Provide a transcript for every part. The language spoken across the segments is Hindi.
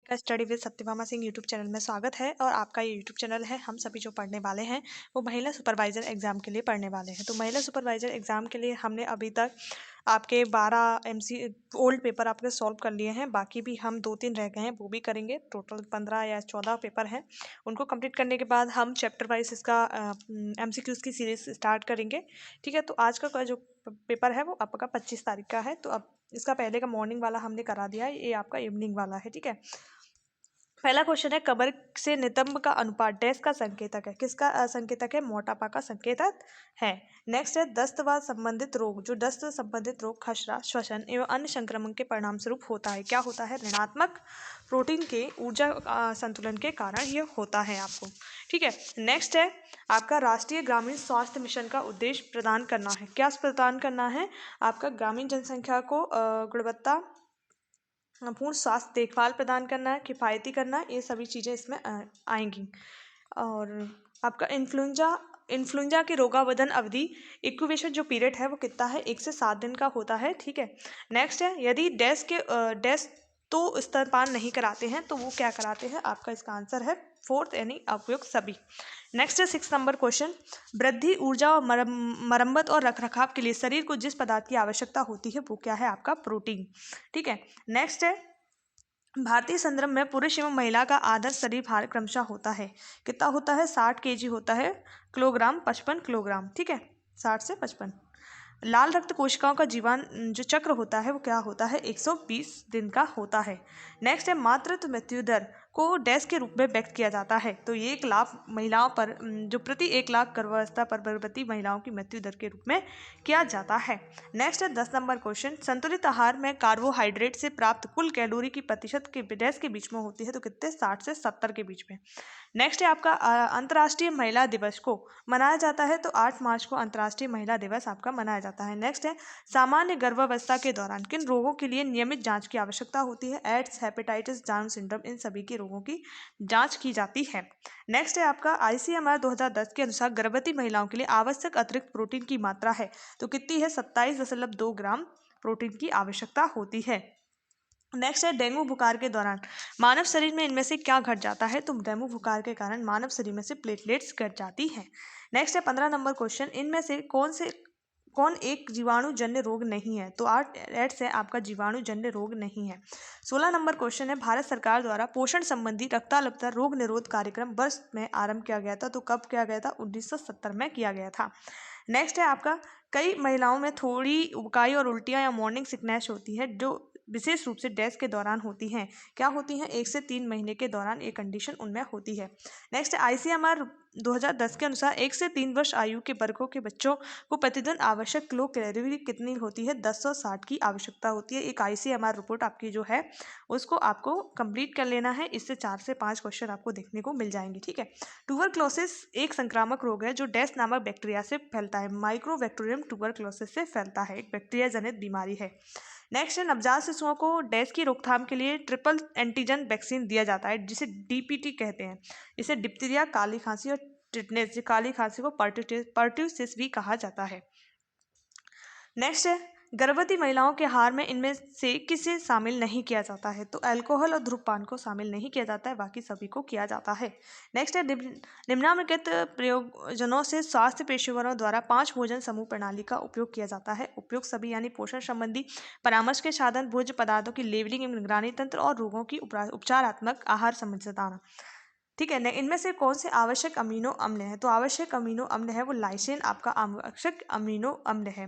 का study with Satyabhama Singh YouTube channel में स्वागत है। और आपका ये यूट्यूब चैनल है, हम सभी जो पढ़ने वाले हैं वो महिला सुपरवाइजर एग्जाम के लिए पढ़ने वाले हैं। तो महिला सुपरवाइजर एग्जाम के लिए हमने अभी तक आपके 12 एमसी ओल्ड पेपर आपके सॉल्व कर लिए हैं। बाकी भी हम 2-3 रह गए हैं, वो भी करेंगे। टोटल 15 या 14 पेपर हैं। उनको कंप्लीट करने के बाद हम चैप्टर वाइज इसका एमसीक्यूज की सीरीज स्टार्ट करेंगे। ठीक है, तो आज का जो पेपर है वो आपका 25 तारीख का है। तो अब इसका पहले का मॉर्निंग वाला हमने करा दिया है, ये आपका इवनिंग वाला है। ठीक है, पहला क्वेश्चन है, कमर से नितंब का अनुपात डैश का संकेतक है। किसका संकेतक है? मोटापा का संकेतक है। नेक्स्ट है, दस्त व संबंधित रोग। जो दस्त से संबंधित रोग खसरा, श्वसन एवं अन्य संक्रमण के परिणाम स्वरूप होता है। क्या होता है? ऋणात्मक प्रोटीन के ऊर्जा संतुलन के कारण यह होता है आपको। ठीक है, नेक्स्ट है आपका राष्ट्रीय ग्रामीण स्वास्थ्य मिशन का उद्देश्य प्रदान करना है। क्या प्रदान करना है? आपका ग्रामीण जनसंख्या को गुणवत्ता पूर्ण स्वास्थ्य देखभाल प्रदान करना है, किफ़ायती करना, ये सभी चीज़ें इसमें आएंगी। और आपका इन्फ्लुएंजा की रोगावधन अवधि इंक्यूबेशन जो पीरियड है वो कितना है? 1 से 7 दिन का होता है। ठीक है, नेक्स्ट है, यदि डैश तो स्तनपान नहीं कराते हैं तो वो क्या कराते हैं? आपका इसका आंसर है 4th यानी उपयुक्त सभी। नेक्स्ट है 6 नंबर क्वेश्चन, वृद्धि, ऊर्जा और मरम्मत और रखरखाव के लिए शरीर को जिस पदार्थ की आवश्यकता होती है वो क्या है? आपका प्रोटीन। ठीक है, नेक्स्ट है, भारतीय संदर्भ में पुरुष एवं महिला का आदर्श शरीर भार क्रमशः होता है। कितना होता है? 60 kg होता है, किलोग्राम 55 किलोग्राम। ठीक है, 60 से 55। लाल रक्त कोशिकाओं का जीवन जो चक्र होता है वो क्या होता है? 120 दिन का होता है। नेक्स्ट है, मातृत्व मृत्यु दर को डैश के रूप में व्यक्त किया जाता है। तो ये 1 लाख महिलाओं पर जो प्रति 1 लाख गर्भावस्था पर गर्भवती महिलाओं की मृत्यु दर के रूप में किया जाता है। नेक्स्ट है 10 नंबर क्वेश्चन, संतुलित आहार में कार्बोहाइड्रेट से प्राप्त कुल कैलोरी की प्रतिशत के डैश के बीच में होती है। तो कितने? 60 से 70 के बीच में। नेक्स्ट है आपका अंतर्राष्ट्रीय महिला दिवस को मनाया जाता है। तो 8 मार्च को अंतर्राष्ट्रीय महिला दिवस आपका मनाया जाता है। नेक्स्ट है, सामान्य गर्भावस्था के दौरान किन रोगों के लिए नियमित जांच की आवश्यकता होती है? एड्स, हेपेटाइटिस, डाउन सिंड्रोम, इन सभी के रोगों की जांच की जाती है। नेक्स्ट है आपका ICMR 2010 के अनुसार गर्भवती महिलाओं के लिए आवश्यक अतिरिक्त प्रोटीन की मात्रा है। तो कितनी है? 27.2 ग्राम प्रोटीन की आवश्यकता होती है। नेक्स्ट है, डेंगू बुखार के दौरान मानव शरीर में इनमें से क्या घट जाता है? तो डेंगू बुखार के कारण मानव शरीर में से प्लेटलेट्स घट जाती हैं। नेक्स्ट है 15 नंबर क्वेश्चन, इनमें से कौन एक जीवाणु जन्य रोग नहीं है? तो 8 एड्स है आपका जीवाणु जन्य रोग नहीं है। 16 नंबर क्वेश्चन है, भारत सरकार द्वारा पोषण संबंधी रक्ताल्पता रोग निरोध कार्यक्रम वर्ष में आरंभ किया गया था। तो कब किया गया था? 1970 में किया गया था। नेक्स्ट है आपका, कई महिलाओं में थोड़ी उबकाई और उल्टियां या मॉर्निंग सिकनेस होती है जो विशेष रूप से डैश के दौरान होती हैं। क्या होती हैं? 1 से 3 महीने के दौरान ये कंडीशन उनमें होती है। नेक्स्ट ICMR 2010 के अनुसार 1 से 3 वर्ष आयु के वर्गों के बच्चों को प्रतिदिन आवश्यक किलो कैलोरी कितनी होती है? 1060 की आवश्यकता होती है। एक ICMR रिपोर्ट आपकी जो है उसको आपको कंप्लीट कर लेना है। इससे 4 से 5 क्वेश्चन आपको देखने को मिल जाएंगे। ठीक है, ट्यूबरक्लोसिस एक संक्रामक रोग है जो डैश नामक बैक्टीरिया से फैलता है। माइक्रोबैक्टीरियम ट्यूबरक्लोसिस से फैलता है, एक बैक्टीरिया जनित बीमारी है। नेक्स्ट है, नवजात शिशुओं को डैश की रोकथाम के लिए ट्रिपल एंटीजन वैक्सीन दिया जाता है जिसे DPT कहते हैं। इसे डिप्थीरिया, काली खांसी और टिटनेस, काली खांसी को पर्ट्यूसिस भी कहा जाता है। नेक्स्ट है, गर्भवती महिलाओं के आहार में इनमें से किसे शामिल नहीं किया जाता है? तो अल्कोहल और धूम्रपान को शामिल नहीं किया जाता है, बाकी सभी को किया जाता है। नेक्स्ट है, निम्नलिखित प्रयोजनों से स्वास्थ्य पेशेवरों द्वारा 5 भोजन समूह प्रणाली का उपयोग किया जाता है। उपयोग सभी यानी पोषण संबंधी परामर्श के साधन, भोज्य पदार्थों की लेबलिंग एवं निगरानी तंत्र और रोगों की उपचारात्मक आहार समझदाना। ठीक है, इनमें से कौन से आवश्यक अमीनो अम्ल हैं? तो आवश्यक अमीनो अम्ल है वो लाइसिन आपका आवश्यक अमीनो अम्ल है।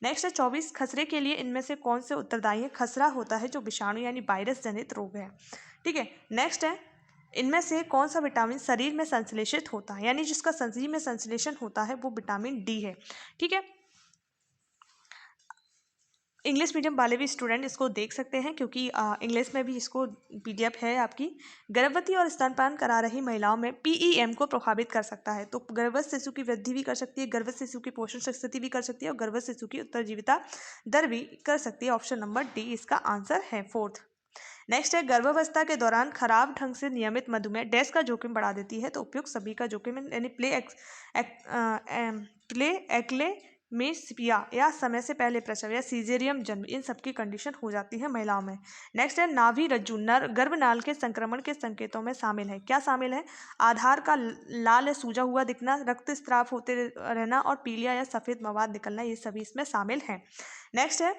नेक्स्ट है 24 खसरे के लिए इनमें से कौन से उत्तरदायी है? खसरा होता है जो विषाणु यानी वायरस जनित रोग है। ठीक है, नेक्स्ट है, इनमें से कौन सा विटामिन शरीर में संश्लेषित होता है यानी जिसका शरीर में संश्लेषण होता है वो विटामिन D है। ठीक है, इंग्लिश मीडियम वाले भी स्टूडेंट इसको देख सकते हैं क्योंकि इंग्लिश में भी इसको PDF है आपकी। गर्भवती और स्तनपान करा रही महिलाओं में PEM को प्रभावित कर सकता है। तो गर्भस्थ शिशु की वृद्धि भी कर सकती है, गर्भस्थ शिशु की पोषण स्थिति भी कर सकती है और गर्भस्थ शिशु की उत्तरजीविता दर भी कर सकती है। ऑप्शन नंबर D इसका आंसर है 4th। नेक्स्ट है, गर्भावस्था के दौरान खराब ढंग से नियमित मधुमेह डैश का जोखिम बढ़ा देती है। तो उपयुक्त सभी का जोखिम यानी प्ले एक्ले में सिपिया या समय से पहले प्रसव या सीजेरियम जन्म, इन सब की कंडीशन हो जाती है महिलाओं में। नेक्स्ट है नाभि रज्जु गर्भनाल के संक्रमण के संकेतों में शामिल है। क्या शामिल है? आधार का लाल या सूजा हुआ दिखना, रक्तस्राव होते रहना और पीलिया या सफेद मवाद निकलना, ये सभी इसमें शामिल है। नेक्स्ट है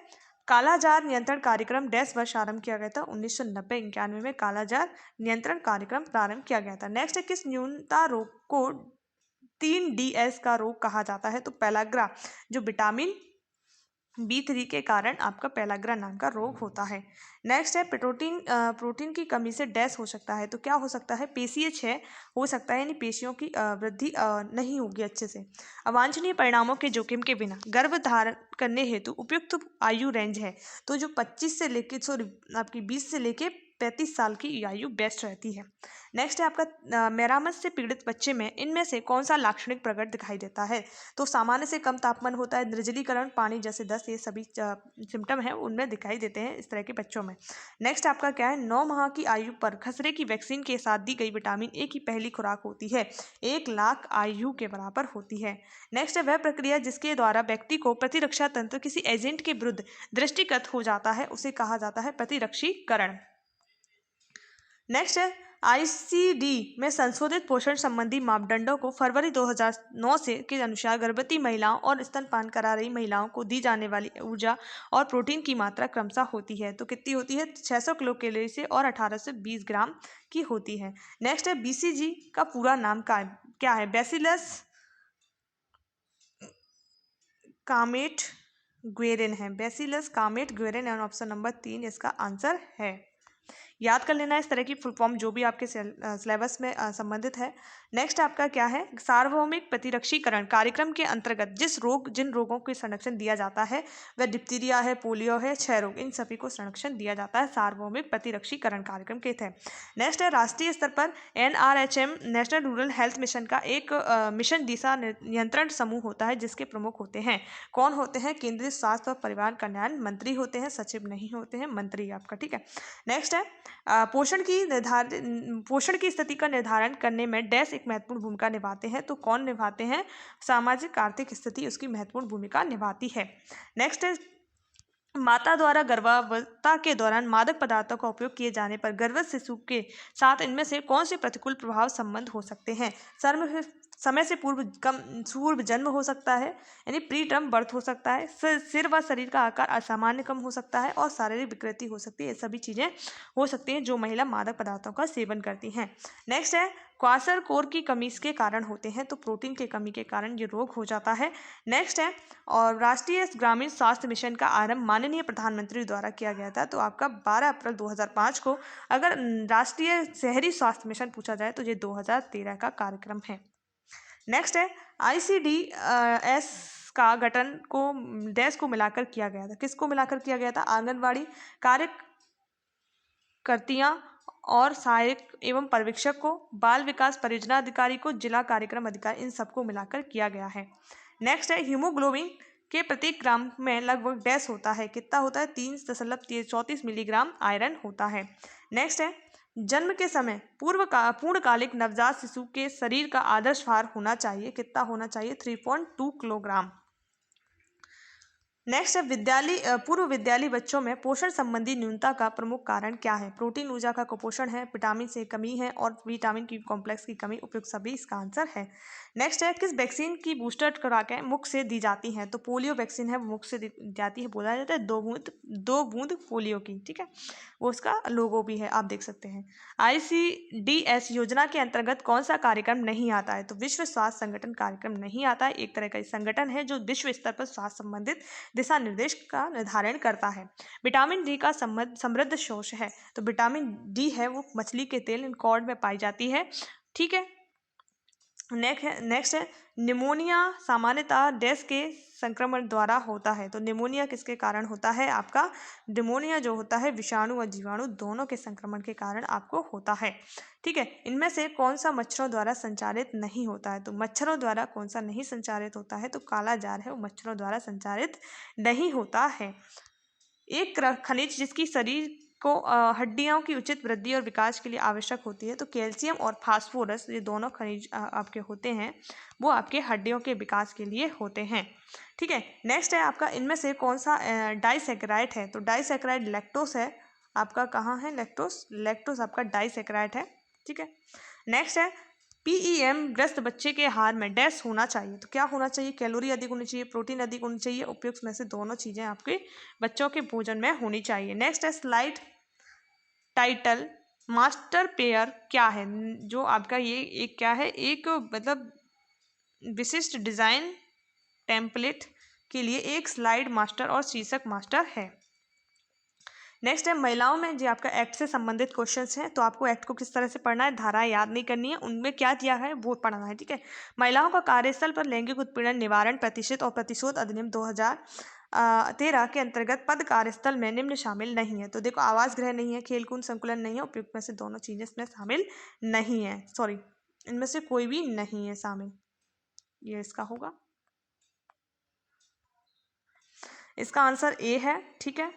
कालाजार नियंत्रण कार्यक्रम डैश वर्ष आरंभ किया गया था? 1990-91 में कालाजार नियंत्रण कार्यक्रम प्रारंभ किया गया था। नेक्स्ट है किस न्यूनता रोग को 3DS का रोग कहा जाता है? तो पेलाग्रा, जो विटामिन B3 के कारण आपका पेलाग्रा नाम का रोग होता है। नेक्स्ट है प्रोटीन की कमी से डैश हो सकता है? तो क्या हो सकता है? पेशीय क्षय हो सकता है, यानी पेशियों की वृद्धि नहीं होगी अच्छे से। अवांछनीय परिणामों के जोखिम के बिना गर्भ धारण करने हेतु उपयुक्त आयु रेंज है? तो जो 25 से लेके आपकी 20 से लेके 35 साल की आयु बेस्ट रहती है। नेक्स्ट है आपका मेरामस से पीड़ित बच्चे में इनमें से कौन सा लाक्षणिक प्रकट दिखाई देता है? तो सामान्य से कम तापमान होता है, निर्जलीकरण, पानी जैसे दस्त, ये सभी सिम्टम है उनमें दिखाई देते हैं इस तरह के बच्चों में। नेक्स्ट आपका क्या है? 9 माह की आयु पर खसरे की वैक्सीन के साथ दी गई विटामिन ए की पहली खुराक होती है 1 लाख आयु के बराबर होती है। नेक्स्ट है वह प्रक्रिया जिसके द्वारा व्यक्ति को प्रतिरक्षा तंत्र किसी एजेंट के विरुद्ध दृष्टिगत हो जाता है, उसे कहा जाता है प्रतिरक्षीकरण। नेक्स्ट है आईसीडी में संशोधित पोषण संबंधी मापदंडों को फरवरी 2009 से के अनुसार गर्भवती महिलाओं और स्तनपान करा रही महिलाओं को दी जाने वाली ऊर्जा और प्रोटीन की मात्रा क्रमशः होती है। तो कितनी होती है? 600 किलो कैलोरी से और 18 से 20 ग्राम की होती है। नेक्स्ट है बीसीजी का पूरा नाम क्या है? बैसिलस कामेट ग्वेरिन है। Bacillus Kamet ग्वेरिन and option number 3 इसका आंसर है। याद कर लेना इस तरह की फुल फॉर्म जो भी आपके सिलेबस में संबंधित है। नेक्स्ट आपका क्या है? सार्वभौमिक प्रतिरक्षीकरण कार्यक्रम के अंतर्गत जिन रोगों को संरक्षण दिया जाता है वह डिप्थीरिया है, पोलियो है, क्षय रोग, इन सभी को संरक्षण दिया जाता है सार्वभौमिक प्रतिरक्षीकरण कार्यक्रम के तहत। नेक्स्ट है राष्ट्रीय स्तर पर NRHM national rural health mission का एक मिशन दिशा नियंत्रण समूह होता है जिसके प्रमुख होते हैं। कौन होते हैं? केंद्रीय स्वास्थ्य और परिवार कल्याण मंत्री होते हैं, सचिव नहीं होते हैं, मंत्री आपका। ठीक है। नेक्स्ट है पोषण की स्थिति का निर्धारण करने में डैश एक महत्वपूर्ण भूमिका निभाते हैं? तो कौन निभाते हैं? सामाजिक आर्थिक स्थिति उसकी महत्वपूर्ण भूमिका निभाती है। नेक्स्ट है माता द्वारा गर्भावस्था के दौरान मादक पदार्थों का उपयोग किए जाने पर गर्भस्थ शिशु के साथ इनमें से कौन से प्रतिकूल प्रभाव संबंध हो सकते हैं? समय से पूर्व जन्म हो सकता है, यानी प्री टर्म बर्थ हो सकता है, सिर व शरीर का आकार असामान्य कम हो सकता है और शारीरिक विकृति हो सकती है। ये सभी चीज़ें हो सकती हैं जो महिला मादक पदार्थों का सेवन करती हैं। नेक्स्ट है क्वासरकोर की कमी इसके कारण होते हैं? तो प्रोटीन की कमी के कारण ये रोग हो जाता है। नेक्स्ट है और राष्ट्रीय ग्रामीण स्वास्थ्य मिशन का आरंभ माननीय प्रधानमंत्री द्वारा किया गया था। तो आपका 12 अप्रैल 2005 को। अगर राष्ट्रीय शहरी स्वास्थ्य मिशन पूछा जाए तो ये 2013 का कार्यक्रम है। नेक्स्ट है ICDS का गठन को डैश को मिलाकर किया गया था? किसको मिलाकर किया गया था? आंगनबाड़ी कार्यकर्तियां और सहायक एवं पर्यवेक्षक को, बाल विकास परियोजना अधिकारी को, जिला कार्यक्रम अधिकारी, इन सबको मिलाकर किया गया है। नेक्स्ट है हीमोग्लोबिन के प्रत्येक ग्राम में लगभग डैश होता है? कितना होता है? 3.34 मिलीग्राम आयरन होता है। नेक्स्ट है जन्म के समय पूर्णकालिक नवजात शिशु के शरीर का आदर्श भार होना चाहिए? कितना होना चाहिए? 3.2 किलोग्राम। नेक्स्ट है पूर्व विद्यालयी बच्चों में पोषण संबंधी न्यूनता का प्रमुख कारण क्या है? प्रोटीन ऊर्जा का कुपोषण है, विटामिन से कमी है और विटामिन की कॉम्प्लेक्स की कमी, उपयुक्त सभी इसका आंसर है। नेक्स्ट है किस वैक्सीन की बूस्टर खुराकें मुख से दी जाती हैं? तो पोलियो वैक्सीन है वो मुख से दी जाती है, बोला जाता है 2 बूंद पोलियो की। ठीक है, वो उसका लोगो भी है, आप देख सकते हैं। ICDS योजना के अंतर्गत कौन सा कार्यक्रम नहीं आता है? तो विश्व स्वास्थ्य संगठन कार्यक्रम नहीं आता है। एक तरह का संगठन है जो विश्व स्तर पर स्वास्थ्य संबंधित दिशा निर्देश का निर्धारण करता है। विटामिन डी का समृद्ध स्रोत है? तो विटामिन डी है वो मछली के तेल कॉड में पाई जाती है। ठीक है। नेक्स्ट है निमोनिया सामान्यतः डैश के संक्रमण द्वारा होता है? तो निमोनिया किसके कारण होता है? आपका निमोनिया जो होता है विषाणु और जीवाणु दोनों के संक्रमण के कारण आपको होता है। ठीक है। इनमें से कौन सा मच्छरों द्वारा संचारित नहीं होता है? तो मच्छरों द्वारा कौन सा नहीं संचारित होता है? तो काला जार है वो मच्छरों द्वारा संचारित नहीं होता है। एक खनिज जिसकी शरीर को हड्डियों की उचित वृद्धि और विकास के लिए आवश्यक होती है। तो कैल्शियम और फास्फोरस ये दोनों खनिज आपके होते हैं, वो आपके हड्डियों के विकास के लिए होते हैं। ठीक है, नेक्स्ट है आपका इनमें से कौन सा डाइसैकेराइड है। तो डाइसैकेराइड लैक्टोस है आपका, कहाँ है लैक्टोस, लैक्टोस आपका डाइसैकेराइड है। ठीक है, नेक्स्ट है PEM ग्रस्त बच्चे के आहार में डैश होना चाहिए। तो क्या होना चाहिए, कैलोरी अधिक होनी चाहिए, प्रोटीन अधिक होनी चाहिए, उपयुक्त में से दोनों चीजें आपके बच्चों के भोजन में होनी चाहिए। नेक्स्ट है स्लाइड टाइटल मास्टर पेयर क्या है। जो आपका ये एक क्या है, एक मतलब विशिष्ट डिजाइन टेम्पलेट के लिए एक स्लाइड मास्टर और शीर्षक मास्टर है। नेक्स्ट है महिलाओं में, जो आपका एक्ट से संबंधित क्वेश्चंस हैं, तो आपको एक्ट को किस तरह से पढ़ना है, धाराएं याद नहीं करनी है, उनमें क्या दिया है वो पढ़ना है। ठीक है, महिलाओं का कार्यस्थल पर लैंगिक उत्पीड़न निवारण प्रतिशत और प्रतिशोध अधिनियम 2013 के अंतर्गत पद कार्यस्थल में निम्न शामिल नहीं है। तो देखो, आवास गृह नहीं है, खेलकूद संकुलन नहीं है, उपयुक्त में से दोनों चीजें इसमें शामिल नहीं है, सॉरी इनमें से कोई भी नहीं है शामिल, ये इसका होगा, इसका आंसर ए है। ठीक है,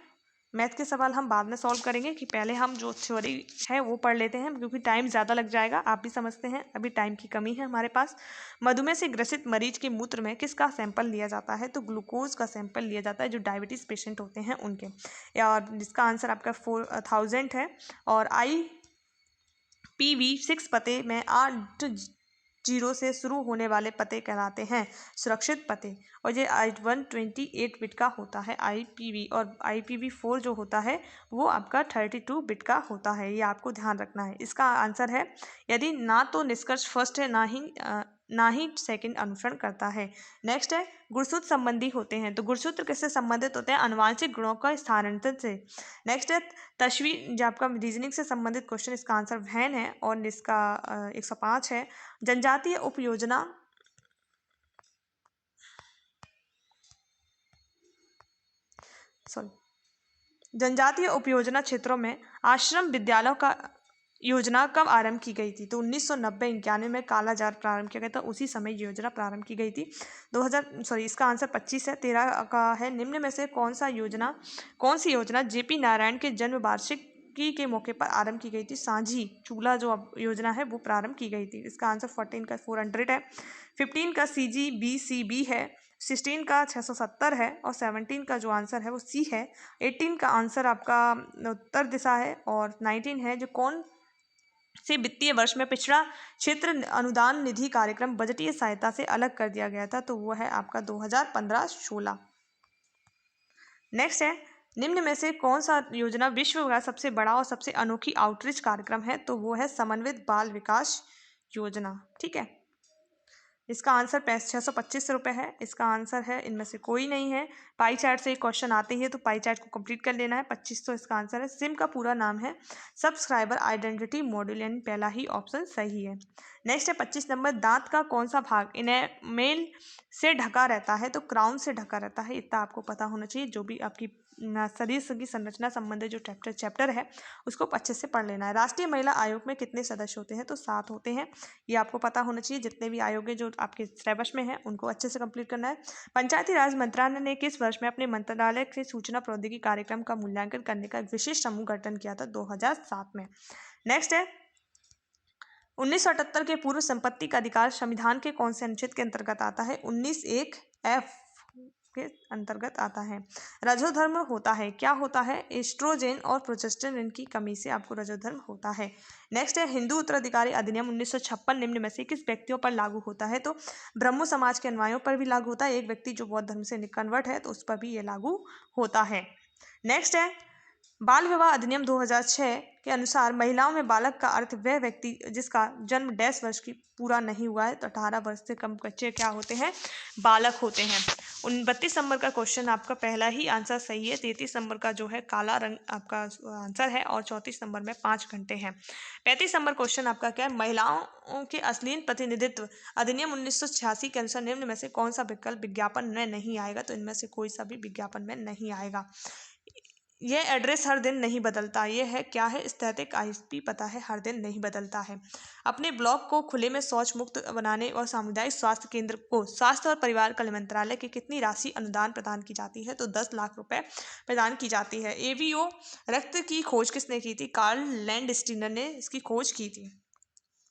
मैथ के सवाल हम बाद में सॉल्व करेंगे, कि पहले हम जो थ्योरी है वो पढ़ लेते हैं, क्योंकि टाइम ज़्यादा लग जाएगा, आप भी समझते हैं अभी टाइम की कमी है हमारे पास। मधुमेह से ग्रसित मरीज के मूत्र में किसका सैंपल लिया जाता है। तो ग्लूकोज का सैंपल लिया जाता है, जो डायबिटीज़ पेशेंट होते हैं उनके, और जिसका आंसर आपका 4000 है। और IPv6 पते में 8 जीरो से शुरू होने वाले पते कहलाते हैं सुरक्षित पते, और ये 128 बिट का होता है IPv, और IPv4 जो होता है वो आपका 32 बिट का होता है, ये आपको ध्यान रखना है। इसका आंसर है यदि ना तो निष्कर्ष फर्स्ट है, ना ही सेकंड अनुसरण करता है। नेक्स्ट है गुणसूत्र संबंधी होते हैं। तो गुणसूत्र किससे संबंधित होते हैं, आनुवांशिक गुणों का स्थानांतरण से। नेक्स्ट है तस्वीर, जो आपका रीजनिंग से संबंधित क्वेश्चन, इसका आंसर वैन है, और इसका 105 है। जनजातीय उपयोजना, जनजातीय उपयोजना क्षेत्रों में आश्रम विद्यालयों का योजना कब आरंभ की गई थी। तो 1990-91 में कालाजार प्रारंभ किया गया था, उसी समय योजना प्रारंभ की गई थी। इसका आंसर 25 है। 13 का है निम्न में से कौन सी योजना JP नारायण के जन्म वार्षिकी के मौके पर आरंभ की गई थी। सांझी चूल्हा जो योजना है वो प्रारंभ की गई थी। इसका आंसर 14 का 400 है। 15 का CGBCB है। 16 का 670 है, और 17 का जो आंसर है वो C है। 18 का आंसर आपका उत्तर दिशा है, और 19 है जो कौन से वित्तीय वर्ष में पिछड़ा क्षेत्र अनुदान निधि कार्यक्रम बजटीय सहायता से अलग कर दिया गया था। तो वो है आपका 2015-16। नेक्स्ट है निम्न में से कौन सा योजना विश्व का सबसे बड़ा और सबसे अनोखी आउटरीच कार्यक्रम है। तो वो है समन्वित बाल विकास योजना। ठीक है, इसका आंसर 625 रुपये है। इसका आंसर है, इनमें से कोई नहीं है। पाई चार्ट से एक क्वेश्चन आते ही है, तो पाई चार्ट को कंप्लीट कर लेना है। 2500 इसका आंसर है। सिम का पूरा नाम है सब्सक्राइबर आइडेंटिटी मॉड्यूल, यानी पहला ही ऑप्शन सही है। नेक्स्ट है 25 नंबर, दांत का कौन सा भाग इनेमेल से ढका रहता है। तो क्राउन से ढका रहता है, इतना आपको पता होना चाहिए। जो भी आपकी शरीर की संरचना संबंधित जो चैप्टर है उसको अच्छे से पढ़ लेना है। राष्ट्रीय महिला आयोग में कितने सदस्य होते हैं। तो 7 होते हैं, ये आपको पता होना चाहिए। जितने भी आयोग है जो आपके सिलेबस में है उनको अच्छे से कंप्लीट करना है। पंचायती राज मंत्रालय ने किस वर्ष में अपने मंत्रालय के सूचना प्रौद्योगिकी कार्यक्रम का मूल्यांकन करने का एक विशेष समूह गठन किया था। 2007 में। नेक्स्ट है 1978 के पूर्व संपत्ति का अधिकार संविधान के कौन से अनुच्छेद के अंतर्गत आता है। 19(1)(f) के अंतर्गत आता है। रजोधर्म होता है, क्या होता है, एस्ट्रोजेन और प्रोजेस्टेरोन की कमी से आपको रजोधर्म होता है। नेक्स्ट है हिंदू उत्तराधिकारी अधिनियम 1956 निम्न में से किस व्यक्तियों पर लागू होता है। तो ब्रह्मो समाज के अनुयायियों पर भी लागू होता है। एक व्यक्ति जो बौद्ध धर्म से कन्वर्ट है तो उस पर भी ये लागू होता है। नेक्स्ट है बाल विवाह अधिनियम 2006 के अनुसार महिलाओं में बालक का अर्थ वह व्यक्ति जिसका जन्म 10 वर्ष की पूरा नहीं हुआ है। तो 18 वर्ष से कम बच्चे क्या होते हैं, बालक होते हैं। 32 नंबर का क्वेश्चन आपका पहला ही आंसर सही है। 33 नंबर का जो है काला रंग आपका आंसर है, और 34 नंबर में 5 घंटे हैं। 35 नंबर क्वेश्चन आपका क्या है, महिलाओं के अश्लील प्रतिनिधित्व अधिनियम 1986 के अनुसार निम्न में से कौन सा विकल्प विज्ञापन में नहीं आएगा। तो इनमें से कोई सा भी विज्ञापन में नहीं आएगा। ये एड्रेस हर दिन नहीं बदलता। ये है क्या है? स्थैतिक आईएसपी पता है, हर दिन नहीं बदलता है। अपने ब्लॉक को खुले में शौच मुक्त बनाने और सामुदायिक स्वास्थ्य केंद्र को स्वास्थ्य और परिवार कल्याण मंत्रालय की कितनी राशि अनुदान प्रदान की जाती है? तो 10 लाख रुपए प्रदान की जाती है। एवीओ रक्त की खोज किसने की थी? कार्ल लैंडस्टीनर ने इसकी खोज की थी।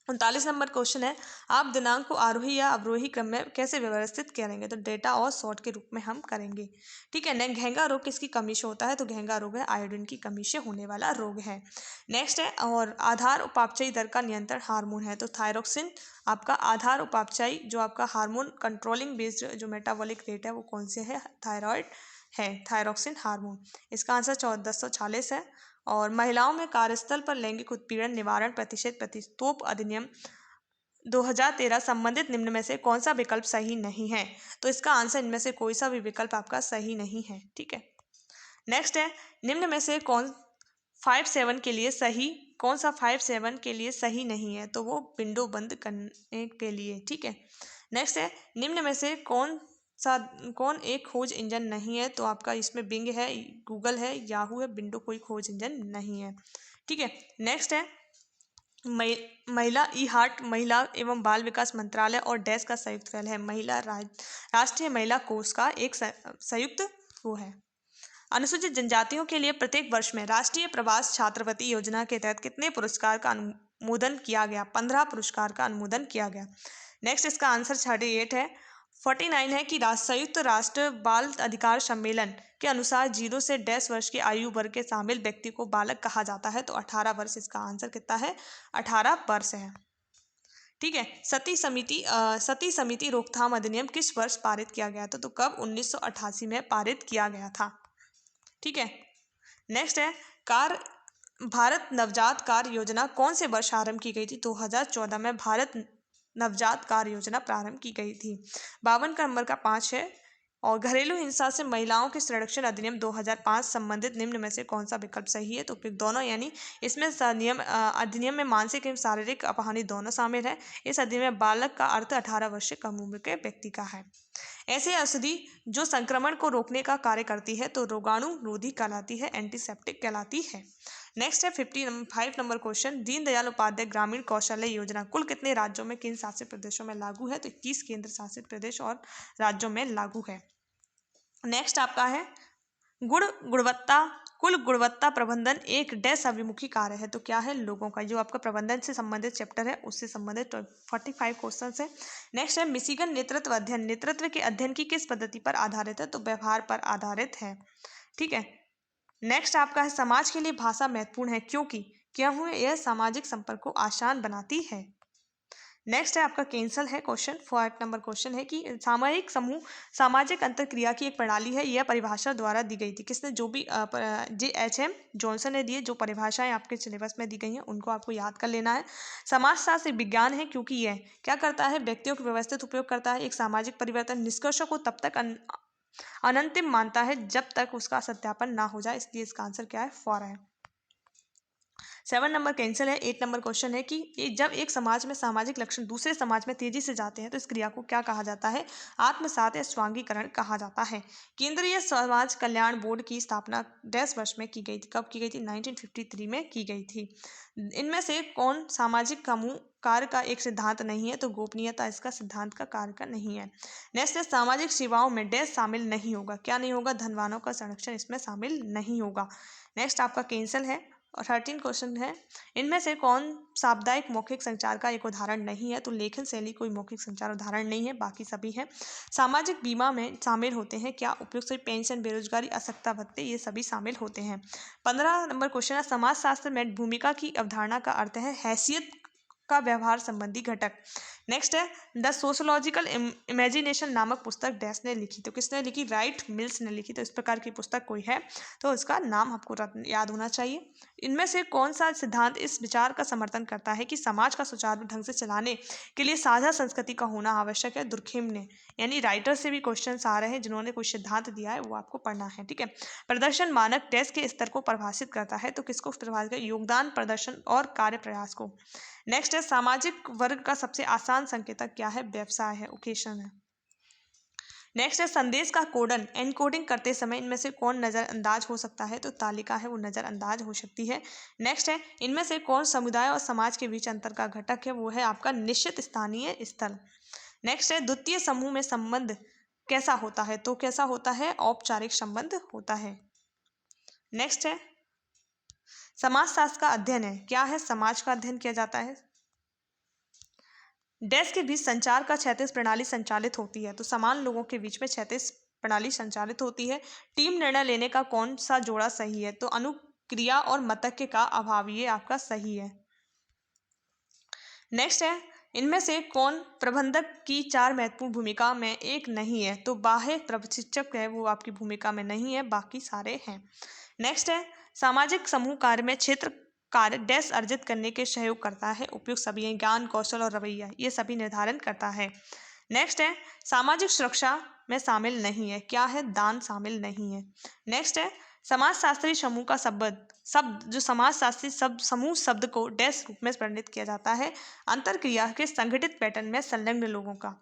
39 नंबर क्वेश्चन है, आप दिनांक को आरोही या अवरोही क्रम में कैसे व्यवस्थित करेंगे? तो डेटा और सॉर्ट के रूप में हम करेंगे। ठीक है। नेक्स्ट, घेंगा रोग किसकी कमी से होता है? तो घेंगा रोग है आयोडीन की कमी से होने वाला रोग है। नेक्स्ट है, और आधार उपापचयी दर का नियंत्रण हार्मोन है? तो थायरोक्सिन आपका आधार उपापचयी जो आपका हार्मोन कंट्रोलिंग बेस्ड जो मेटाबॉलिक रेट है वो कौन से है? थायराइड है, थायरोक्सिन हार्मोन। इसका आंसर 1446 है। और महिलाओं में कार्यस्थल पर लैंगिक उत्पीड़न निवारण प्रतिषेध प्रतितोप अधिनियम 2013 संबंधित निम्न में से कौन सा विकल्प सही नहीं है? तो इसका आंसर इनमें से कोई सा भी विकल्प आपका सही नहीं है। ठीक है। नेक्स्ट है, निम्न में से कौन 57 के लिए सही, कौन सा 57 के लिए सही नहीं है? तो वो विंडो बंद करने के लिए। ठीक है। नेक्स्ट है, निम्न में से कौन एक खोज इंजन नहीं है? तो आपका इसमें बिंग है, गूगल है, याहू है, विंडो कोई खोज इंजन नहीं है। ठीक है। नेक्स्ट है, महिला ई हार्ट महिला एवं बाल विकास मंत्रालय और डैश का संयुक्त पहल है। महिला राष्ट्रीय महिला कोष का एक संयुक्त वो है। अनुसूचित जनजातियों के लिए प्रत्येक वर्ष में राष्ट्रीय प्रवास छात्रवृत्ति योजना के तहत कितने पुरस्कार का अनुमोदन किया गया? 15 पुरस्कार का अनुमोदन किया गया। नेक्स्ट, इसका आंसर 38 है। 49 है कि संयुक्त राष्ट्र बाल अधिकार सम्मेलन के अनुसार 0 से 10 वर्ष की आयु वर्ग के शामिल व्यक्ति को बालक कहा जाता है। तो 18 वर्ष इसका आंसर कितना है? 18 वर्ष है। ठीक है। सती समिति रोकथाम अधिनियम किस वर्ष पारित किया गया था? तो कब? 1988 में पारित किया गया था। ठीक है। नेक्स्ट है, भारत नवजात कार्य योजना कौन से वर्ष आरंभ की गई थी? 2014 में भारत नवजात कार्य योजना प्रारंभ की गई थी। 52 का नंबर का 5 है। और घरेलू हिंसा से महिलाओं के संरक्षण अधिनियम 2005 संबंधित निम्न में से कौन सा विकल्प सही है? तो फिर दोनों, यानी इसमें अधिनियम में मानसिक एवं शारीरिक अपहानि दोनों शामिल है। इस अधिनियम में बालक का अर्थ 18 वर्ष से कम उम्र के व्यक्ति का है। ऐसे औषधि जो संक्रमण को रोकने का कार्य करती है तो रोगाणुरोधी कहलाती है, एंटीसेप्टिक कहलाती है। नेक्स्ट है 55 नंबर क्वेश्चन, दीनदयाल उपाध्याय ग्रामीण कौशल्य योजना कुल कितने राज्यों में किन शासित प्रदेशों में लागू है? तो 21 केंद्र शासित प्रदेश और राज्यों में लागू है। नेक्स्ट आपका है, कुल गुणवत्ता प्रबंधन एक डैश अभिमुखी कार्य है। तो क्या है? लोगों का, जो आपका प्रबंधन से संबंधित चैप्टर है उससे संबंधित 45 क्वेश्चन है। नेक्स्ट है, मिशिगन नेतृत्व अध्ययन नेतृत्व के अध्ययन की किस पद्धति पर आधारित है? तो व्यवहार पर आधारित है। ठीक है। नेक्स्ट आपका है, समाज के लिए भाषा महत्वपूर्ण है क्योंकि यह सामाजिक संपर्क को आसान बनाती है। नेक्स्ट है आपका कैंसल है क्वेश्चन। 4 नंबर क्वेश्चन है कि सामूहिक समूह सामाजिक अंतरक्रिया की एक प्रणाली है। यह परिभाषा द्वारा दी गई थी किसने? जो भी JHM जॉनसन ने दिए। जो परिभाषाएं आपके सिलेबस में दी गई हैं उनको आपको याद कर लेना है। समाजशास्त्र विज्ञान है क्योंकि यह क्या करता है? व्यक्तियों को व्यवस्थित उपयोग करता है। एक सामाजिक परिवर्तन निष्कर्षों को तब तक अनंतिम मानता है जब तक उसका सत्यापन ना हो जाए, इसलिए इसका आंसर क्या है? 4 है। 7 नंबर कैंसिल है। 8 नंबर क्वेश्चन है कि जब एक समाज में सामाजिक लक्षण दूसरे समाज में तेजी से जाते हैं तो इस क्रिया को क्या कहा जाता है? आत्मसात या स्वांगीकरण कहा जाता है। केंद्रीय समाज कल्याण बोर्ड की स्थापना 10 वर्ष में की गई थी। कब की गई थी? 1953 में की गई थी। इनमें से कौन सामाजिक समूह कार्य का एक सिद्धांत नहीं है? तो गोपनीयता इसका सिद्धांत का कार्य का नहीं है। नेक्स्ट है, सामाजिक सेवाओं में डैश शामिल नहीं होगा। क्या नहीं होगा? धनवानों का संरक्षण इसमें शामिल नहीं होगा। नेक्स्ट आपका कैंसिल है। और 13 क्वेश्चन है, इनमें से कौन सामुदायिक मौखिक संचार का एक उदाहरण नहीं है? तो लेखन शैली कोई मौखिक संचार उदाहरण नहीं है, बाकी सभी है। सामाजिक बीमा में शामिल होते हैं क्या? उपयुक्त पेंशन, बेरोजगारी, असक्ता भत्ते, ये सभी शामिल होते हैं। 15 नंबर क्वेश्चन है, समाजशास्त्र में भूमिका की अवधारणा का अर्थ है हैसियत का व्यवहार संबंधी घटक। नेक्स्ट है, द सोशोलॉजिकल इमेजिनेशन नामक पुस्तक डैश ने लिखी। तो किसने लिखी? राइट मिल्स ने लिखी। तो इस प्रकार की पुस्तक कोई है तो इसका नाम आपको याद होना चाहिए। इनमें से कौन सा सिद्धांत इस विचार का समर्थन करता है कि समाज का सुचारू ढंग से चलाने के लिए साझा संस्कृति का होना आवश्यक है? दुर्खेम ने, यानी राइटर से भी क्वेश्चन आ रहे हैं जिन्होंने कोई सिद्धांत दिया है वो आपको पढ़ना है। ठीक है। प्रदर्शन मानक डैश के स्तर को परिभाषित करता है। तो किसको परिभाषित करता है? योगदान, प्रदर्शन और कार्य प्रयास को। नेक्स्ट है, सामाजिक वर्ग का सबसे आसान संकेतक क्या है? व्यवसाय है, ओकेशन है। नेक्स्ट है संदेश का कोडन एनकोडिंग करते समय इनमें से कौन नज़रअंदाज हो सकता है, तो तालिका है वो नज़रअंदाज हो सकती है। नेक्स्ट है इनमें से कौन समुदाय और समाज के बीच अंतर का घटक है, वो है आपका निश्चित स्थानीय स्थल। नेक्स्ट है द्वितीय समूह में संबंध कैसा होता है, तो कैसा होता है, औपचारिक संबंध होता है। नेक्स्ट है समाजशास्त्र का अध्ययन है, क्या है, समाज का अध्ययन किया जाता है। डैश के बीच संचार का क्षैतिज प्रणाली संचालित होती है, तो समान लोगों के बीच में क्षैतिज प्रणाली संचालित होती है। टीम निर्णय लेने का कौन सा जोड़ा सही है, तो अनुक्रिया और मतज्ञ का अभाव, ये आपका सही है। नेक्स्ट है इनमें से कौन प्रबंधक की 4 महत्वपूर्ण भूमिका में एक नहीं है, तो बाह्य प्रशिक्षक है वो आपकी भूमिका में नहीं है, बाकी सारे हैं। नेक्स्ट है सामाजिक समूह कार्य में क्षेत्र कार्य डैश अर्जित करने के सहयोग करता है, उपयुक्त सभी ज्ञान कौशल और रवैया ये सभी निर्धारण करता है। नेक्स्ट है सामाजिक सुरक्षा में शामिल नहीं है, क्या है, दान शामिल नहीं है। नेक्स्ट है समाजशास्त्री समूह का शब्द जो समाजशास्त्री शब्द समूह शब्द को डैश रूप में वर्णित किया जाता है, अंतरक्रिया के संगठित पैटर्न में संलग्न लोगों का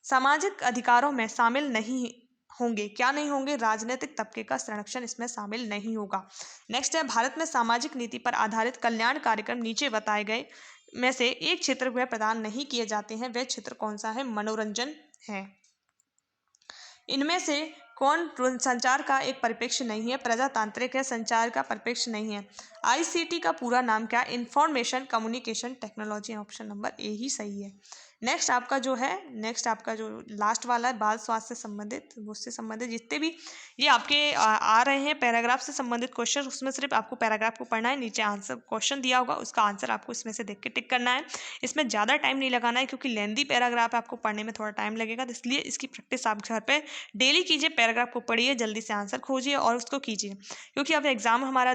सामाजिक अधिकारों में शामिल नहीं होंगे, क्या नहीं होंगे, राजनीतिक तबके का संरक्षण इसमें शामिल नहीं होगा। नेक्स्ट है भारत में सामाजिक नीति पर आधारित कल्याण कार्यक्रम नीचे बताए गए में से एक क्षेत्र वह प्रदान नहीं किए जाते हैं, वह क्षेत्र कौन सा है, मनोरंजन है। इनमें से कौन संचार का एक परिप्रेक्ष्य नहीं है, प्रजातांत्रिक है, संचार का परिप्रेक्ष्य नहीं है। आईसीटी का पूरा नाम क्या, information communication technology, option number A ही सही है। नेक्स्ट आपका जो लास्ट वाला है बाल स्वास्थ्य से संबंधित, उससे संबंधित जितने भी ये आपके आ रहे हैं पैराग्राफ से संबंधित क्वेश्चन, उसमें सिर्फ आपको पैराग्राफ को पढ़ना है, नीचे आंसर क्वेश्चन दिया होगा उसका आंसर आपको इसमें से देख के टिक करना है। इसमें ज़्यादा टाइम नहीं लगाना है क्योंकि लेंदी पैराग्राफ है, आपको पढ़ने में थोड़ा टाइम लगेगा, तो इसलिए इसकी प्रैक्टिस आप घर पे डेली कीजिए, पैराग्राफ को पढ़िए, जल्दी से आंसर खोजिए और उसको कीजिए, क्योंकि अब एग्ज़ाम हमारा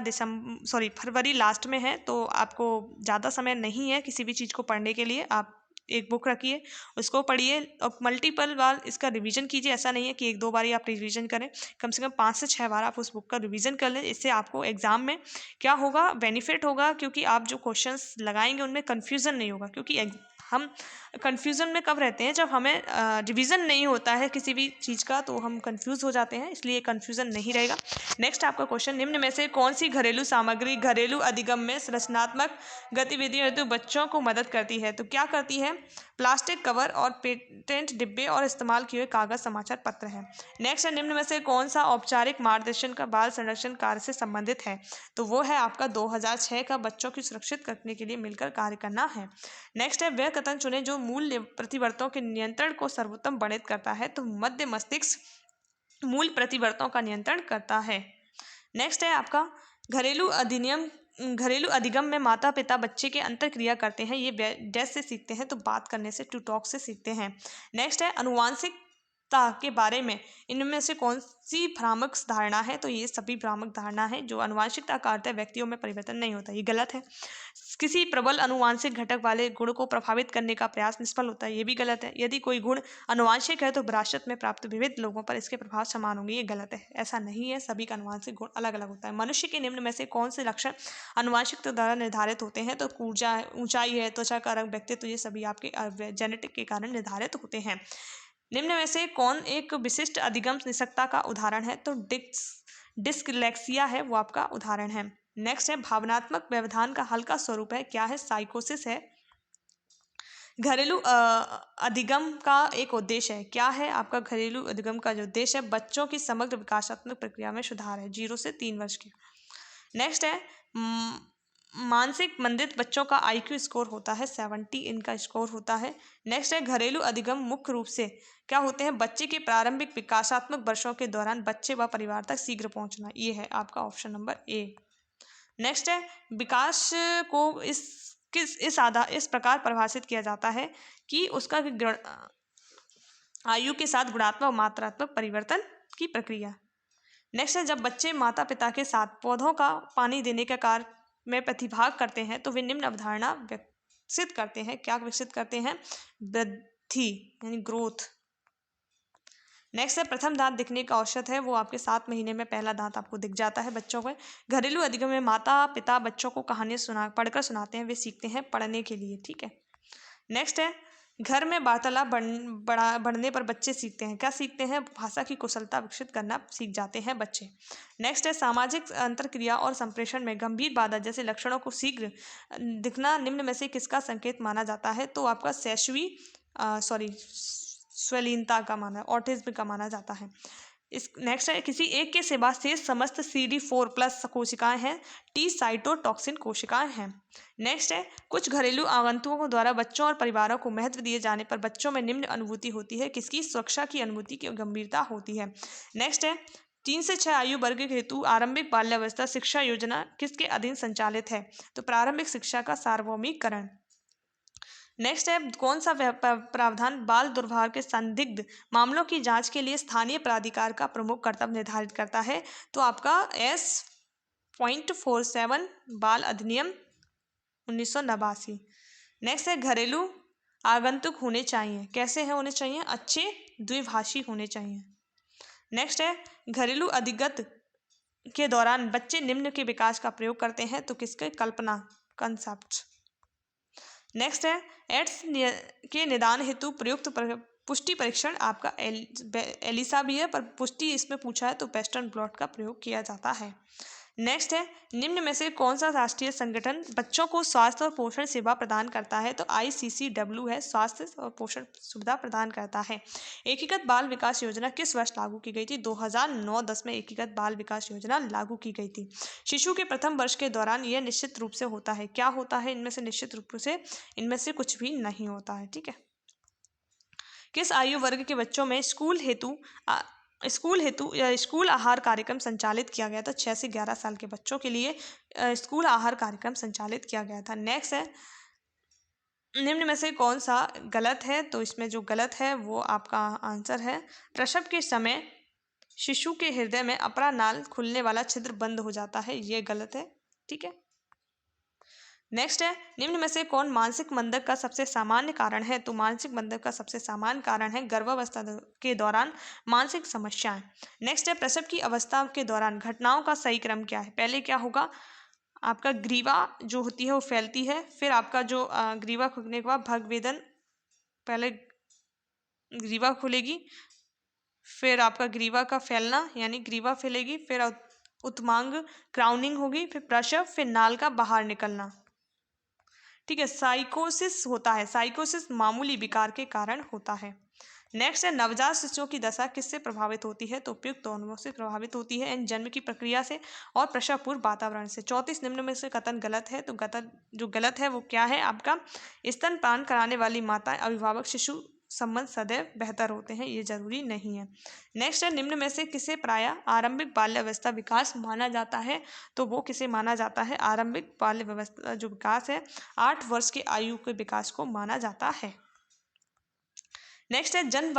फरवरी लास्ट में है, तो आपको ज़्यादा समय नहीं है किसी भी चीज़ को पढ़ने के लिए। आप एक बुक रखिए, उसको पढ़िए और मल्टीपल बार इसका रिवीजन कीजिए। ऐसा नहीं है कि 1-2 बार ही आप रिवीजन करें, कम से कम 5 से 6 बार आप उस बुक का रिवीजन कर लें। इससे आपको एग्जाम में क्या होगा, बेनिफिट होगा, क्योंकि आप जो क्वेश्चंस लगाएंगे उनमें कन्फ्यूज़न नहीं होगा, क्योंकि हम कन्फ्यूज़न में कब रहते हैं, जब हमें रिवीजन नहीं होता है किसी भी चीज़ का, तो हम कन्फ्यूज़ हो जाते हैं, इसलिए कन्फ्यूज़न नहीं रहेगा। नेक्स्ट आपका क्वेश्चन, निम्न में से कौन सी घरेलू सामग्री घरेलू अधिगम में रचनात्मक गतिविधियों हेतु बच्चों को मदद करती है, तो क्या करती है, प्लास्टिक कवर और पेटेंट डिब्बे और इस्तेमाल किए हुए कागज समाचार पत्र है। नेक्स्ट है निम्न में से कौन सा औपचारिक मार्गदर्शन का बाल संरक्षण कार्य से संबंधित है, तो वो है आपका 2006 का बच्चों की सुरक्षित करने के लिए मिलकर कार्य करना है। नेक्स्ट है वह कथन चुने जो मूल प्रतिवर्तों के नियंत्रण को सर्वोत्तम वर्णित करता है, तो मध्य मस्तिष्क मूल प्रतिवर्तों का नियंत्रण करता है। नेक्स्ट है आपका घरेलू अधिगम में माता पिता बच्चे के अंतर क्रिया करते हैं, ये डैश से सीखते हैं, तो बात करने से, टू टॉक से सीखते हैं। नेक्स्ट है अनुवांशिकता के बारे में इनमें से कौन सी भ्रामक धारणा है, तो ये सभी भ्रामक धारणा है। जो अनुवांशिकता का अर्थ है व्यक्तियों में परिवर्तन नहीं होता, ये गलत है। किसी प्रबल अनुवांशिक घटक वाले गुण को प्रभावित करने का प्रयास निष्फल होता है, ये भी गलत है। यदि कोई गुण अनुवांशिक है तो विरासत में प्राप्त विविध लोगों पर इसके प्रभाव समान होंगे, ये गलत है। ऐसा नहीं है, सभी का अनुवांशिक गुण अलग अलग होता है। मनुष्य के निम्न में से कौन से लक्षण अनुवांशिकता द्वारा निर्धारित होते हैं, तो ऊंचाई है, त्वचा का रंग, व्यक्तित्व, ये सभी आपके जेनेटिक के कारण निर्धारित होते हैं। निम्न में से कौन एक विशिष्ट अधिगम निषक्ता का उदाहरण है, तो डिस्लेक्सिया है वो आपका उदाहरण है। नेक्स्ट है भावनात्मक व्यवधान का हल्का स्वरूप है, क्या है, साइकोसिस है। घरेलू अधिगम का एक उद्देश्य है, क्या है आपका घरेलू अधिगम का जो उद्देश्य है, बच्चों की समग्र विकासात्मक प्रक्रिया में सुधार है, 0 से 3 वर्ष के। नेक्स्ट है मानसिक मंदित बच्चों का IQ स्कोर होता है 70, इनका स्कोर होता है। नेक्स्ट है घरेलू अधिगम मुख्य रूप से क्या होते हैं, बच्चे के प्रारंभिक विकासात्मक वर्षों के दौरान बच्चे व परिवार तक शीघ्र पहुंचना, ये है आपका ऑप्शन नंबर ए। नेक्स्ट है विकास को इस प्रकार परिभाषित किया जाता है कि उसका आयु के साथ गुणात्मक और मात्रात्मक परिवर्तन की प्रक्रिया। नेक्स्ट है जब बच्चे माता पिता के साथ पौधों का पानी देने के कार्य में प्रतिभाग करते हैं तो वे निम्न अवधारणा विकसित करते हैं, क्या विकसित करते हैं, वृद्धि यानी ग्रोथ। नेक्स्ट है प्रथम दांत दिखने का औसत है, वो आपके 7 महीने में पहला दांत आपको दिख जाता है बच्चों को। घरेलू अधिगम में माता पिता बच्चों को कहानियाँ पढ़कर सुनाते हैं, वे सीखते हैं पढ़ने के लिए, ठीक है। नेक्स्ट है घर में वार्तालाप बढ़ने पर बच्चे सीखते हैं, क्या सीखते हैं? भाषा की कुशलता विकसित करना सीख जाते हैं बच्चे। नेक्स्ट है सामाजिक अंतरक्रिया और संप्रेषण में गंभीर बाधा जैसे लक्षणों को शीघ्र दिखना निम्न में से किसका संकेत माना जाता है? तो आपका स्वलीनता का माना, ऑटिज्म का माना जाता है। इस नेक्स्ट है किसी एक के सिवा शेष समस्त CD4+ कोशिकाएं हैं, टी साइटोटॉक्सिन कोशिकाएं हैं। नेक्स्ट है कुछ घरेलू आगंतुकों द्वारा बच्चों और परिवारों को महत्व दिए जाने पर बच्चों में निम्न अनुभूति होती है, किसकी? सुरक्षा की अनुभूति की गंभीरता होती है। नेक्स्ट है 3 से 6 आयु वर्ग के हेतु आरंभिक बाल्यावस्था शिक्षा योजना किसके अधीन संचालित है? तो प्रारंभिक शिक्षा का सार्वभौमिकरण। नेक्स्ट है कौन सा प्रावधान बाल दुर्व्यवहार के संदिग्ध मामलों की जांच के लिए स्थानीय प्राधिकार का प्रमुख कर्तव्य निर्धारित करता है? तो आपका S.47 बाल अधिनियम 1989। नेक्स्ट है घरेलू आगंतुक होने चाहिए, कैसे है होने चाहिए? अच्छे द्विभाषी होने चाहिए। नेक्स्ट है घरेलू अधिगत के दौरान बच्चे निम्न के विकास का प्रयोग करते हैं, तो किसके? कल्पना, कंसेप्ट। नेक्स्ट है एड्स के निदान हेतु प्रयुक्त पुष्टि परीक्षण आपका एलिसा भी है, पर पुष्टि इसमें पूछा है तो वेस्टर्न ब्लॉट का प्रयोग किया जाता है। नेक्स्ट है निम्न में से कौन सा राष्ट्रीय संगठन बच्चों को स्वास्थ्य और पोषण सेवा प्रदान करता है? तो ICCW है, स्वास्थ्य और पोषण सुविधा प्रदान करता है। एकीकृत बाल विकास योजना किस वर्ष लागू की गई थी? 2009-10 में एकीकृत बाल विकास योजना लागू की गई थी। शिशु के प्रथम वर्ष के दौरान यह निश्चित रूप से होता है, क्या होता है इनमें से? निश्चित रूप से इनमें से कुछ भी नहीं होता है। ठीक है। किस आयु वर्ग के बच्चों में स्कूल हेतु या स्कूल आहार कार्यक्रम संचालित किया गया था? 6 से 11 साल के बच्चों के लिए स्कूल आहार कार्यक्रम संचालित किया गया था। नेक्स्ट है निम्न में से कौन सा गलत है? तो इसमें जो गलत है वो आपका आंसर है प्रसव के समय शिशु के हृदय में अपरा नाल खुलने वाला छिद्र बंद हो जाता है, ये गलत है। ठीक है। नेक्स्ट है निम्न में से कौन मानसिक मंदक का सबसे सामान्य कारण है? तो मानसिक मंदक का सबसे सामान्य कारण है गर्भावस्था के दौरान मानसिक समस्याएं। नेक्स्ट है प्रसव की अवस्था के दौरान घटनाओं का सही क्रम क्या है? पहले क्या होगा? आपका ग्रीवा जो होती है वो फैलती है, फिर आपका जो ग्रीवा खुलने के बाद भगवेदन, पहले ग्रीवा खुलेगी, फिर आपका ग्रीवा का फैलना यानी ग्रीवा फैलेगी, फिर उत्तमांग क्राउनिंग होगी, फिर प्रसव, फिर नाल का बाहर निकलना। ठीक है। साइकोसिस होता है, साइकोसिस मामूली विकार के कारण होता है। नेक्स्ट है नवजात शिशुओं की दशा किससे प्रभावित होती है? तो उपयुक्त दोनों से प्रभावित होती है, इन जन्म की प्रक्रिया से और प्रसव पूर्व वातावरण से। 34 निम्न में से कथन गलत है, तो जो गलत है वो क्या है आपका? स्तनपान कराने वाली माता अभिभावक शिशु संबंध सदैव बेहतर होते हैं, ये जरूरी नहीं है। नेक्स्ट है निम्न में से किसे प्रायः आरंभिक बाल्यावस्था विकास माना जाता है? तो वो किसे माना जाता है? आरंभिक बाल्यावस्था जो विकास है 8 वर्ष की आयु के विकास को माना जाता है। नेक्स्ट है जब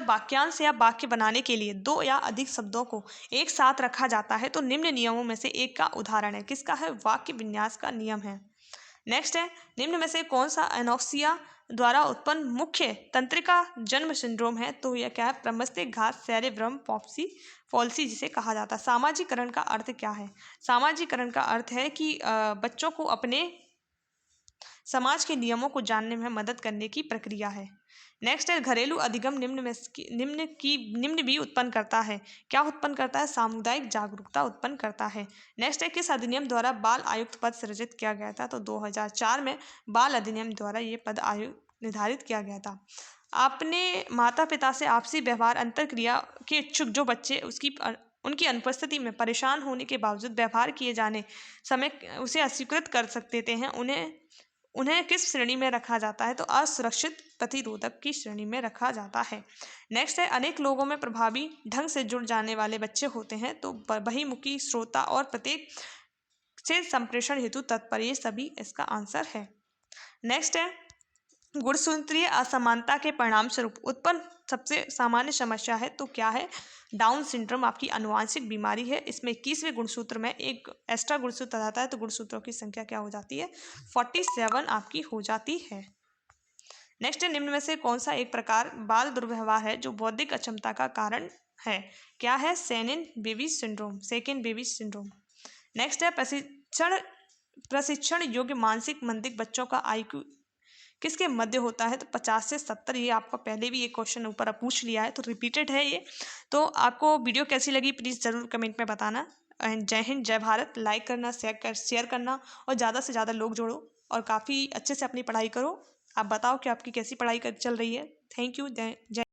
वाक्यांश या वाक्य बनाने के लिए 2 या अधिक शब्दों को एक साथ रखा जाता है तो निम्न नियमों में से एक का उदाहरण है, किसका है? वाक्य विन्यास का नियम है। नेक्स्ट है निम्न में से कौन सा एनोक्सिया द्वारा उत्पन्न मुख्य तंत्रिका जन्म सिंड्रोम है? तो यह क्या है? प्रमस्तिष्क घात सेरेब्रम पॉल्सी जिसे कहा जाता है। सामाजिकरण का अर्थ क्या है? सामाजिकरण का अर्थ है कि बच्चों को अपने समाज के नियमों को जानने में मदद करने की प्रक्रिया है। नेक्स्ट है घरेलू अधिगम निम्न भी उत्पन्न करता है, क्या उत्पन्न करता है? सामुदायिक जागरूकता उत्पन्न करता है। नेक्स्ट है किस अधिनियम द्वारा बाल आयुक्त पद सृजित किया गया था? तो 2004 में बाल अधिनियम द्वारा ये पद आयुक्त निर्धारित किया गया था। अपने माता पिता से आपसी व्यवहार अंतरक्रिया के इच्छुक जो बच्चे उनकी अनुपस्थिति में परेशान होने के बावजूद व्यवहार किए जाने समय उसे अस्वीकृत कर सकते हैं, उन्हें किस श्रेणी में रखा जाता है? तो असुरक्षित प्रतिरोधक की श्रेणी में रखा जाता है। नेक्स्ट है अनेक लोगों में प्रभावी ढंग से जुड़ जाने वाले बच्चे होते हैं, तो बहिमुखी, श्रोता और प्रत्येक से संप्रेषण हेतु तत्पर, ये सभी इसका आंसर है। नेक्स्ट है गुणसूत्रीय असमानता के परिणाम स्वरूप उत्पन्न सबसे सामान्य समस्या है, तो क्या है? डाउन सिंड्रोम आपकी आनुवांशिक बीमारी है। इसमें 21वें गुणसूत्र में एक एक्स्ट्रा गुणसूत्र आता है, तो गुणसूत्रों की संख्या क्या हो जाती है? 47 आपकी हो जाती है। नेक्स्ट है निम्न में से कौन सा एक प्रकार बाल दुर्व्यवहार है जो बौद्धिक अक्षमता का कारण है? क्या है? Second baby syndrome. नेक्स्ट है प्रशिक्षण योग्य मानसिक मंदिक बच्चों का IQ किसके मध्य होता है? तो 50 से 70। ये आपका पहले भी एक क्वेश्चन ऊपर पूछ लिया है, तो रिपीटेड है ये। तो आपको वीडियो कैसी लगी प्लीज़ ज़रूर कमेंट में बताना। एंड जय हिंद, जय भारत। लाइक करना, शेयर करना और ज़्यादा से ज़्यादा लोग जोड़ो और काफ़ी अच्छे से अपनी पढ़ाई करो। आप बताओ कि आपकी कैसी पढ़ाई चल रही है। Thank you. जय जय